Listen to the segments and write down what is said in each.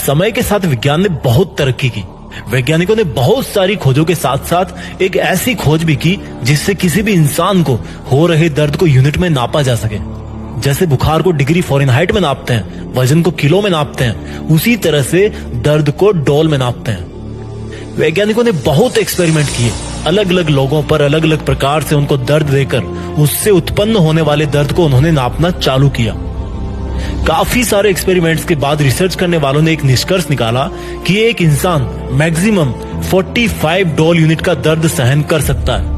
समय के साथ विज्ञान ने बहुत तरक्की की। वैज्ञानिकों ने बहुत सारी खोजों के साथ साथ एक ऐसी खोज भी की जिससे किसी भी इंसान को हो रहे दर्द को यूनिट में नापा जा सके। जैसे बुखार को डिग्री फ़ारेनहाइट में नापते हैं, वजन को किलो में नापते हैं, उसी तरह से दर्द को डोल में नापते हैं। वैज्ञानिकों ने बहुत एक्सपेरिमेंट किए, अलग अलग लोगों पर अलग अलग प्रकार से उनको दर्द देकर उससे उत्पन्न होने वाले दर्द को उन्होंने नापना चालू किया। काफी सारे एक्सपेरिमेंट्स के बाद रिसर्च करने वालों ने एक निष्कर्ष निकाला कि एक इंसान मैक्सिमम 45 डोल यूनिट का दर्द सहन कर सकता है।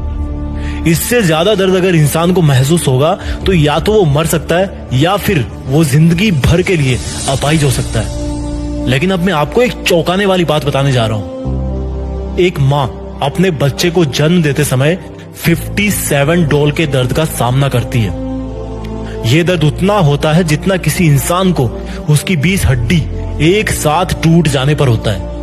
इससे ज्यादा दर्द अगर इंसान को महसूस होगा तो या तो वो मर सकता है या फिर वो जिंदगी भर के लिए अपाहिज हो सकता है। लेकिन अब मैं आपको एक चौंकाने वाली बात बताने जा रहा हूं। एक माँ अपने बच्चे को जन्म देते समय 57 डोल के दर्द का सामना करती है। यह दर्द उतना होता है जितना किसी इंसान को उसकी 20 हड्डी एक साथ टूट जाने पर होता है।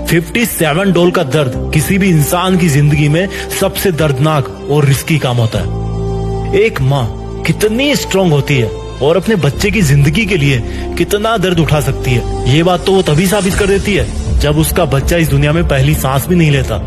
57 डोल का दर्द किसी भी इंसान की जिंदगी में सबसे दर्दनाक और रिस्की काम होता है। एक माँ कितनी स्ट्रांग होती है और अपने बच्चे की जिंदगी के लिए कितना दर्द उठा सकती है, ये बात तो वो तभी साबित कर देती है जब उसका बच्चा इस दुनिया में पहली सांस भी नहीं लेता।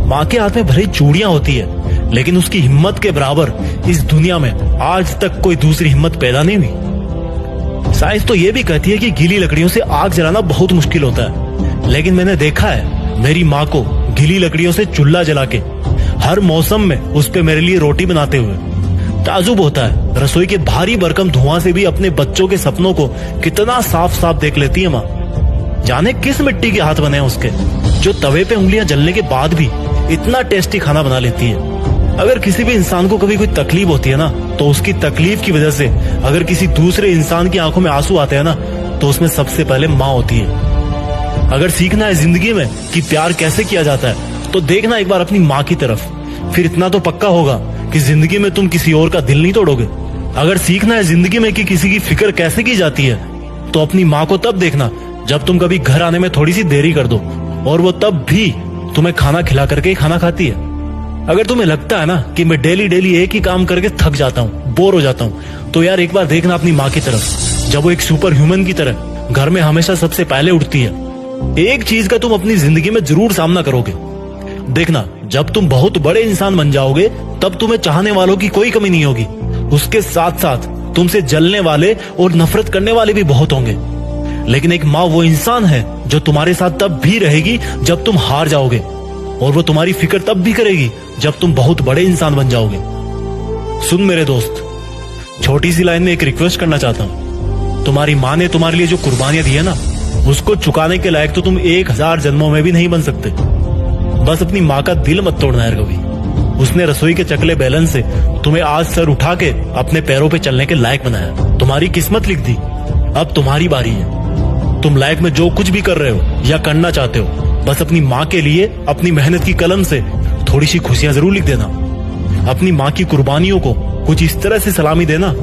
माँ के हाथ में भले चूड़ियां होती है, लेकिन उसकी हिम्मत के बराबर इस दुनिया में आज तक कोई दूसरी हिम्मत पैदा नहीं हुई। साइंस तो ये भी कहती है कि गीली लकड़ियों से आग जलाना बहुत मुश्किल होता है, लेकिन मैंने देखा है मेरी माँ को गीली लकड़ियों से चूल्हा जला के हर मौसम में उस पे मेरे लिए रोटी बनाते हुए। ताजुब होता है रसोई के भारी भरकम धुआं से भी अपने बच्चों के सपनों को कितना साफ साफ देख लेती है माँ। जाने किस मिट्टी के हाथ बने हैं उसके, जो तवे पे उंगलियां जलने के बाद भी इतना टेस्टी खाना बना लेती है। अगर किसी भी इंसान को कभी कोई तकलीफ होती है ना, तो उसकी तकलीफ की वजह से अगर किसी दूसरे इंसान की आंखों में आंसू आते हैं ना, तो उसमें सबसे पहले माँ होती है। अगर सीखना है जिंदगी में कि प्यार कैसे किया जाता है, तो देखना एक बार अपनी माँ की तरफ, फिर इतना तो पक्का होगा कि जिंदगी में तुम किसी और का दिल नहीं तोड़ोगे। अगर सीखना है जिंदगी में कि किसी की फिक्र कैसे की जाती है, तो अपनी माँ को तब देखना जब तुम कभी घर आने में थोड़ी सी देरी कर दो, और वो तब भी तुम्हें खाना खिला करके खाना खाती है। अगर तुम्हें लगता है ना कि मैं डेली डेली एक ही काम करके थक जाता हूँ, बोर हो जाता हूँ, तो यार एक बार देखना अपनी माँ की तरफ, जब वो एक सुपर ह्यूमन की तरह घर में हमेशा सबसे पहले उठती है। एक चीज का तुम अपनी जिंदगी में जरूर सामना करोगे। देखना, जब तुम बहुत बड़े इंसान बन जाओगे तब तुम्हें चाहने वालों की कोई कमी नहीं होगी। उसके साथ साथ तुमसे जलने वाले और नफरत करने वाले भी बहुत होंगे। लेकिन एक माँ वो इंसान है जो तुम्हारे साथ तब भी रहेगी जब तुम हार जाओगे, और वो तुम्हारी फिक्र तब भी करेगी जब तुम बहुत बड़े इंसान बन जाओगे। सुन मेरे दोस्त, छोटी सी लाइन में एक रिक्वेस्ट करना चाहता हूँ। तुम्हारी माँ ने तुम्हारे लिए जो कुर्बानियां दी है ना, उसको चुकाने के लायक तो तुम 1000 जन्मों में भी नहीं बन सकते। बस अपनी माँ का दिल मत तोड़ना यार कभी। उसने रसोई के चकले बेलन से तुम्हें आज सर उठा के अपने पैरों पे चलने के लायक बनाया। तुम्हारी किस्मत लिख दी, अब तुम्हारी बारी है। तुम लाइफ में जो कुछ भी कर रहे हो या करना चाहते हो, बस अपनी माँ के लिए अपनी मेहनत की कलम से थोड़ी सी खुशियां जरूर लिख देना। अपनी माँ की कुर्बानियों को कुछ इस तरह से सलामी देना